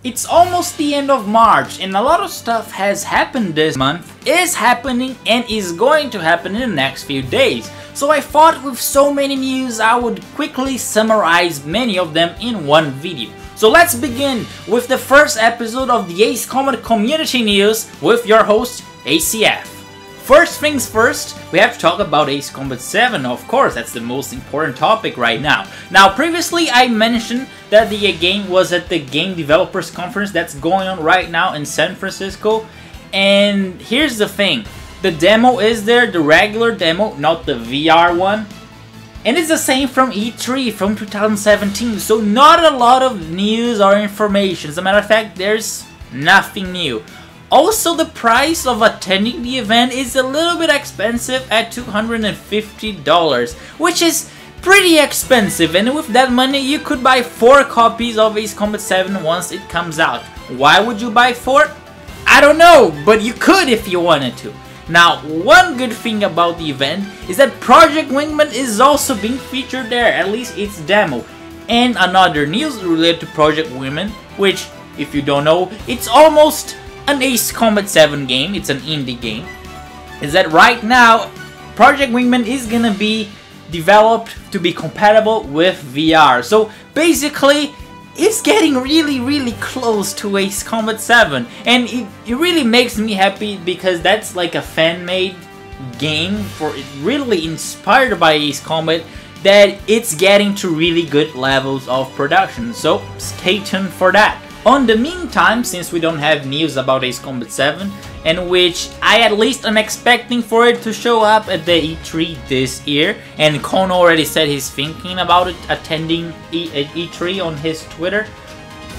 It's almost the end of March and a lot of stuff has happened this month, is happening and is going to happen in the next few days. So I thought with so many news I would quickly summarize many of them in one video. So let's begin with the first episode of the ACECOMBAT community news with your host ACF. First things first, we have to talk about ACECOMBAT 7, of course, that's the most important topic right now. Now, previously I mentioned that the game was at the Game Developers Conference that's going on right now in San Francisco. And here's the thing, the demo is there, the regular demo, not the VR one. And it's the same from E3 from 2017, so not a lot of news or information. As a matter of fact, there's nothing new. Also, the price of attending the event is a little bit expensive at $250, which is pretty expensive, and with that money you could buy 4 copies of ACECOMBAT 7 once it comes out. Why would you buy 4? I don't know, but you could if you wanted to. Now, one good thing about the event is that Project Wingman is also being featured there, at least its demo. And another news related to Project Wingman, which, if you don't know, it's almost an ACECOMBAT 7 game, it's an indie game, is that right now Project Wingman is gonna be developed to be compatible with VR. So basically it's getting really close to ACECOMBAT 7, and it really makes me happy because that's like a fan-made game for it, really inspired by ACECOMBAT, that it's getting to really good levels of production. So stay tuned for that. On the meantime, since we don't have news about ACECOMBAT 7, and which I at least am expecting for it to show up at the E3 this year, and Kono already said he's thinking about it, attending E3 on his Twitter,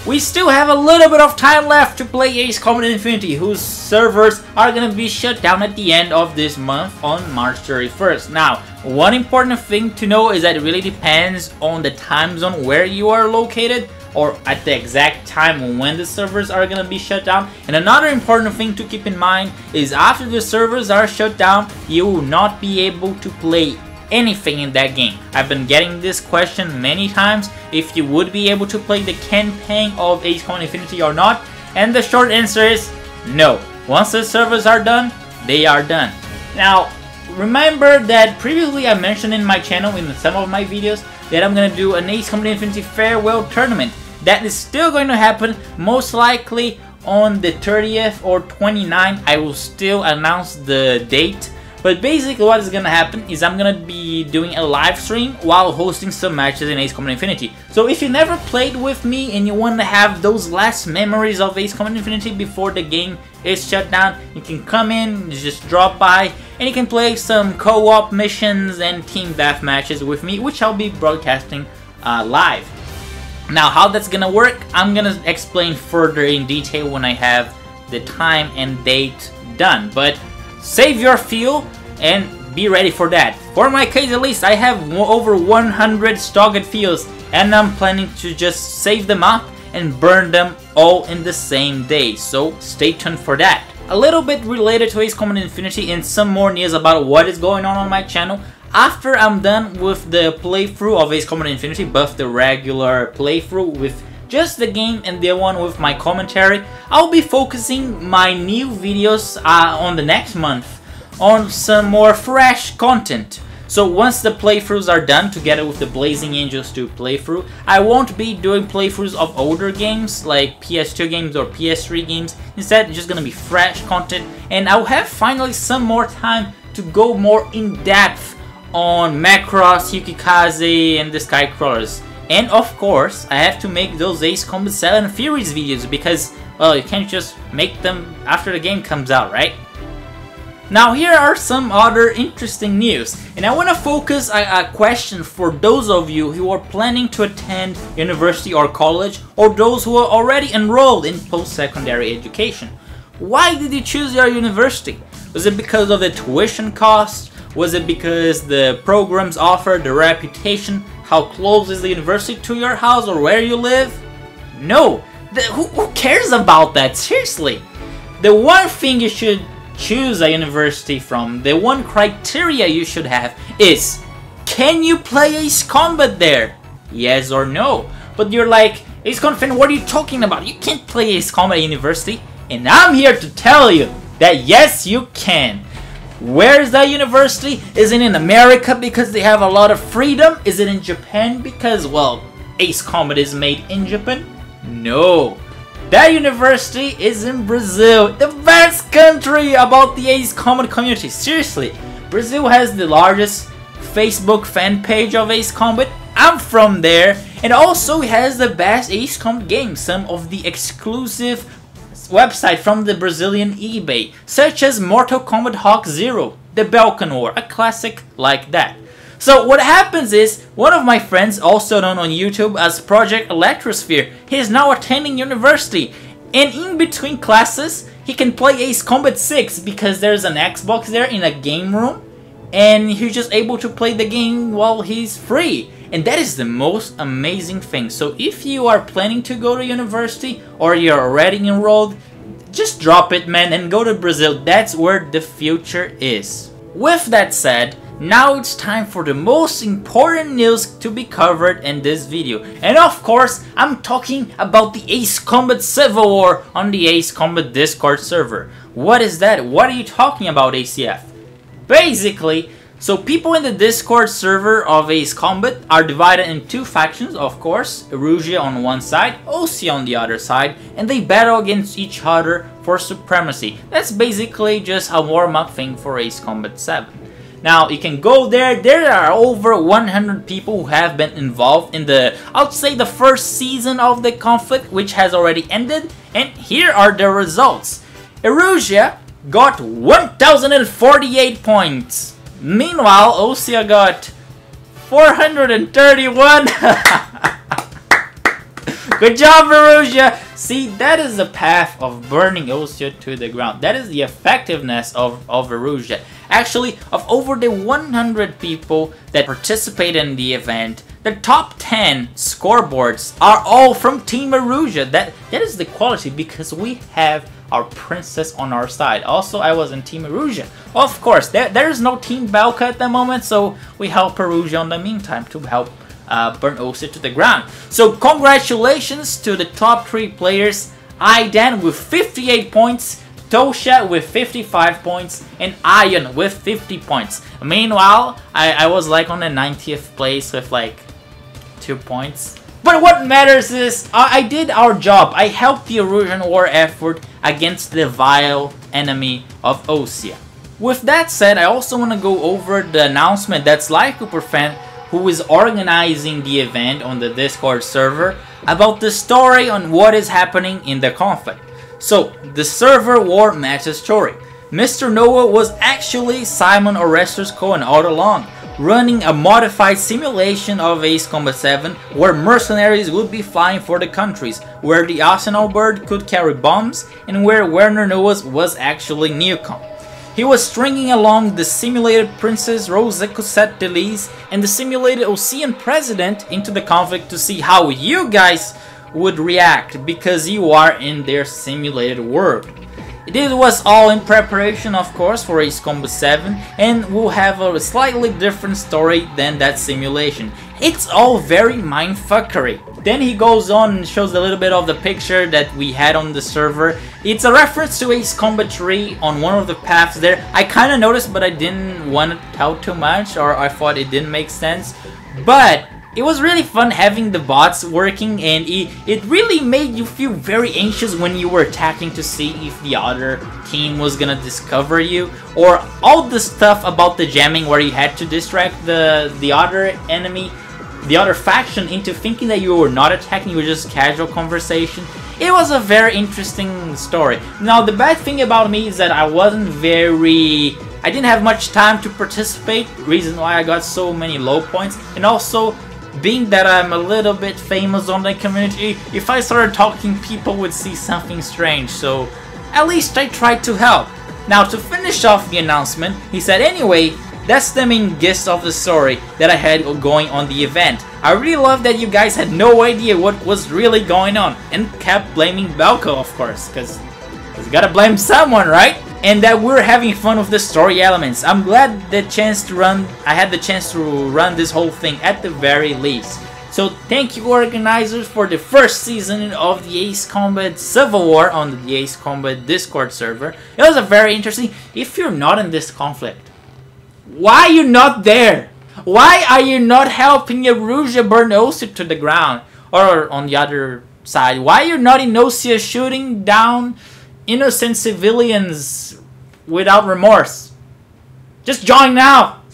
we still have a little bit of time left to play ACECOMBAT Infinity, whose servers are gonna be shut down at the end of this month on March 31st. Now, one important thing to know is that it really depends on the time zone where you are located, or at the exact time when the servers are gonna be shut down. And another important thing to keep in mind is after the servers are shut down, you will not be able to play anything in that game. I've been getting this question many times, if you would be able to play the campaign of ACECOMBAT Infinity or not, and the short answer is no. Once the servers are done, they are done. Now, remember that previously I mentioned in my channel, in some of my videos, that I'm gonna do an ACECOMBAT Infinity farewell tournament. That is still going to happen, most likely on the 30th or 29th. I will still announce the date. But basically what is going to happen is I'm going to be doing a live stream while hosting some matches in ACECOMBAT Infinity. So if you never played with me and you want to have those last memories of ACECOMBAT Infinity before the game is shut down, you can come in, just drop by, and you can play some co-op missions and team death matches with me, which I'll be broadcasting live. Now, how that's gonna work, I'm gonna explain further in detail when I have the time and date done. But save your fuel and be ready for that. For my case at least, I have over 100 stocked fuels, and I'm planning to just save them up and burn them all in the same day. So stay tuned for that. A little bit related to ACECOMBAT Infinity and some more news about what is going on my channel. After I'm done with the playthrough of ACECOMBAT Infinity, both the regular playthrough with just the game and the one with my commentary, I'll be focusing my new videos on the next month on some more fresh content. So once the playthroughs are done, together with the Blazing Angels 2 playthrough, I won't be doing playthroughs of older games like PS2 games or PS3 games. Instead, it's just gonna be fresh content, and I'll have finally some more time to go more in depth on Macross, Yukikaze, and the Skycrawlers. And of course, I have to make those ACECOMBAT 7 Furies videos because, well, you can't just make them after the game comes out, right? Now, here are some other interesting news, and I want to focus a question for those of you who are planning to attend university or college, or those who are already enrolled in post-secondary education. Why did you choose your university? Was it because of the tuition cost? Was it because the programs offer, the reputation, how close is the university to your house or where you live? No, who cares about that, seriously? The one thing you should choose a university from, the one criteria you should have is, can you play ACECOMBAT there? Yes or no? But you're like, Ace Combat fan, what are you talking about? You can't play Ace Combat at university. And I'm here to tell you that yes, you can. Where is that university? Is it in America because they have a lot of freedom? Is it in Japan because, well, Ace Combat is made in Japan? No. That university is in Brazil, the best country about the Ace Combat community. Seriously, Brazil has the largest Facebook fan page of Ace Combat. I'm from there, and also it has the best Ace Combat games, some of the exclusive website from the Brazilian eBay, such as Mortal Kombat Hawk Zero, the Balkan War, a classic like that. So what happens is, one of my friends, also known on YouTube as Project Electrosphere, he is now attending university, and in between classes he can play Ace Combat 6 because there's an Xbox there in a game room, and he's just able to play the game while he's free. And that is the most amazing thing. So if you are planning to go to university or you're already enrolled, just drop it, man, and go to Brazil. That's where the future is. With that said, now it's time for the most important news to be covered in this video. And of course, I'm talking about the Ace Combat Civil War on the Ace Combat Discord server. What is that? What are you talking about, ACF? Basically, so people in the Discord server of Ace Combat are divided in two factions, of course, Erusia on one side, OC on the other side, and they battle against each other for supremacy. That's basically just a warm-up thing for Ace Combat 7. Now, you can go there. There are over 100 people who have been involved in the, I'll say, the first season of the conflict, which has already ended, and here are the results. Erusia got 1,048 points. Meanwhile, Osia got 431. Good job, Erusia. See, that is the path of burning Osia to the ground. That is the effectiveness of Erusia. Actually, of over the 100 people that participate in the event, the top 10 scoreboards are all from Team Erusia. That is the quality, because we have our princess on our side. Also, I was in Team Erusia. Of course, there is no Team Balka at the moment, so we help Erusia in the meantime to help burn Osia to the ground. So congratulations to the top 3 players. Aidan with 58 points, Tosha with 55 points, and Ion with 50 points. Meanwhile, I was like on the 90th place with like 2 points. But what matters is, I did our job. I helped the Erusian war effort against the vile enemy of Osia. With that said, I also want to go over the announcement that Sly Cooper fan, who is organizing the event on the Discord server, about the story on what is happening in the conflict. So, the server war matches story. Mr. Noah was actually Simon Orestes Cohen all along, running a modified simulation of Ace Combat 7 where mercenaries would be flying for the countries, where the Arsenal bird could carry bombs, and where Werner Noah was actually Newcom. He was stringing along the simulated Princess Rosa Cosette Delise and the simulated Ocean President into the conflict to see how you guys would react, because you are in their simulated world. This was all in preparation, of course, for Ace Combat 7, and will have a slightly different story than that simulation. It's all very mindfuckery. Then he goes on and shows a little bit of the picture that we had on the server. It's a reference to Ace Combat 3 on one of the paths there. I kind of noticed, but I didn't want to tell too much, or I thought it didn't make sense. But it was really fun having the bots working, and it really made you feel very anxious when you were attacking to see if the other team was gonna discover you, or all the stuff about the jamming where you had to distract the other enemy, the other faction, into thinking that you were not attacking, you were just casual conversation. It was a very interesting story. Now, the bad thing about me is that I didn't have much time to participate, reason why I got so many low points, and also, being that I'm a little bit famous on the community, if I started talking, people would see something strange, so at least I tried to help. Now, to finish off the announcement, he said, anyway, that's the main gist of the story that I had going on the event. I really love that you guys had no idea what was really going on, and kept blaming Belko, of course, because you gotta blame someone, right? And that we're having fun with the story elements. I'm glad I had the chance to run this whole thing at the very least. So thank you organizers for the first season of the ACECOMBAT Civil War on the ACECOMBAT Discord server. It was a very interesting. If you're not in this conflict, why are you not there? Why are you not helping Erusia burn Osea to the ground? Or on the other side, why are you not in Osea shooting down innocent civilians without remorse? Just join now!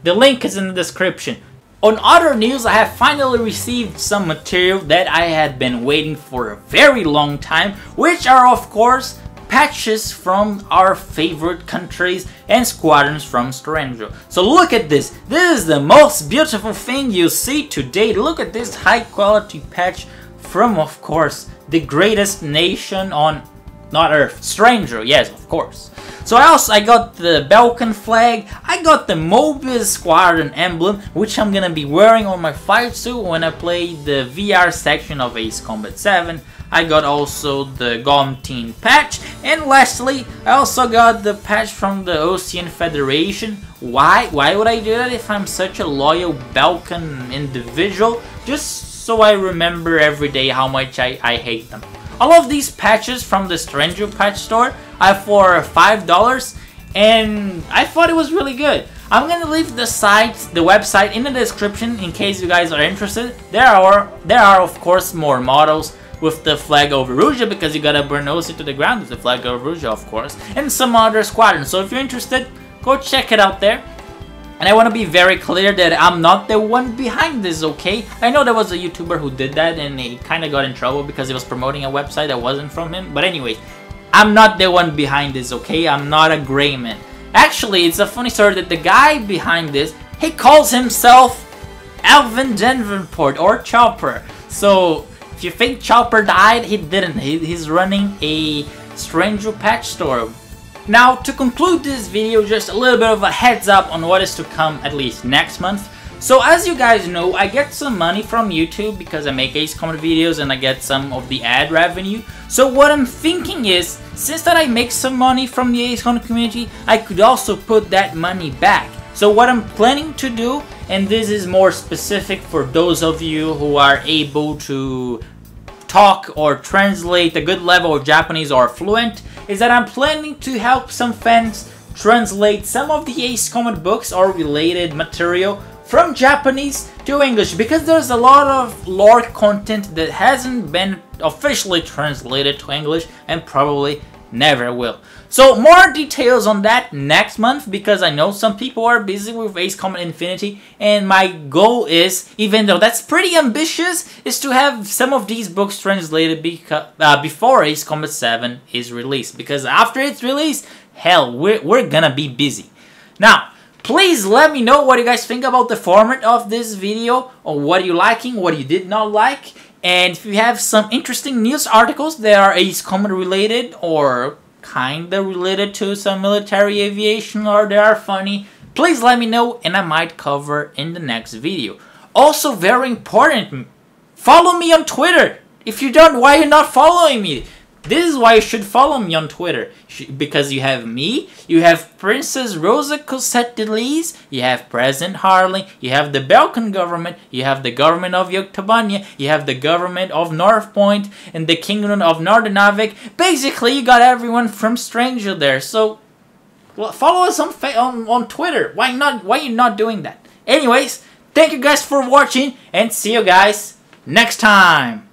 The link is in the description. On other news, I have finally received some material that I had been waiting for a very long time, which are of course patches from our favorite countries and squadrons from Strangereal. So look at this. This is the most beautiful thing you see today. Look at this high quality patch from, of course, the greatest nation on not Earth, Strangereal, yes, of course. So I got the Balkan flag, I got the Mobius Squadron emblem, which I'm gonna be wearing on my fight suit when I play the VR section of ACECOMBAT 7. I got also the GOM Team patch, and lastly, I also got the patch from the Ocean Federation. Why would I do that if I'm such a loyal Balkan individual? Just so I remember every day how much I hate them. All of these patches from the Strangereal patch store are for $5, and I thought it was really good. I'm gonna leave the website in the description in case you guys are interested. There are of course more models with the flag of Erusia, because you gotta burn Osea to the ground with the flag of Erusia, of course, and some other squadrons. So if you're interested, go check it out there. And I want to be very clear that I'm not the one behind this, okay? I know there was a YouTuber who did that and he kind of got in trouble because he was promoting a website that wasn't from him. But anyways, I'm not the one behind this, okay? I'm not a gray man. Actually, it's a funny story that the guy behind this, he calls himself Alvin Denverport or Chopper. So if you think Chopper died, he didn't. He's running a Strangereal patch store. Now, to conclude this video, just a little bit of a heads up on what is to come at least next month. So as you guys know, I get some money from YouTube because I make ACECOMBAT videos and I get some of the ad revenue. So what I'm thinking is, since that I make some money from the ACECOMBAT community, I could also put that money back. So what I'm planning to do, and this is more specific for those of you who are able to talk or translate a good level of Japanese or fluent, is that I'm planning to help some fans translate some of the ACECOMBAT books or related material from Japanese to English, because there's a lot of lore content that hasn't been officially translated to English and probably never will. So more details on that next month, because I know some people are busy with ACECOMBAT Infinity, and my goal is, even though that's pretty ambitious, is to have some of these books translated before ACECOMBAT 7 is released, because after it's released, hell, we're gonna be busy. Now, please let me know what you guys think about the format of this video, or what you liking, what you did not like, and if you have some interesting news articles that are ACECOMBAT related or kinda related to some military aviation, or they are funny, please let me know and I might cover in the next video. Also very important, follow me on Twitter. If you don't, why are you not following me? This is why you should follow me on Twitter, because you have me, you have Princess Rosa Cosette de Lis, you have President Harley, you have the Balkan government, you have the government of Yoktabanya, you have the government of North Point, and the kingdom of Northernavik. Basically, you got everyone from Strangereal there. So, well, follow us on Twitter. Why not? Why are you not doing that? Anyways, thank you guys for watching, and see you guys next time.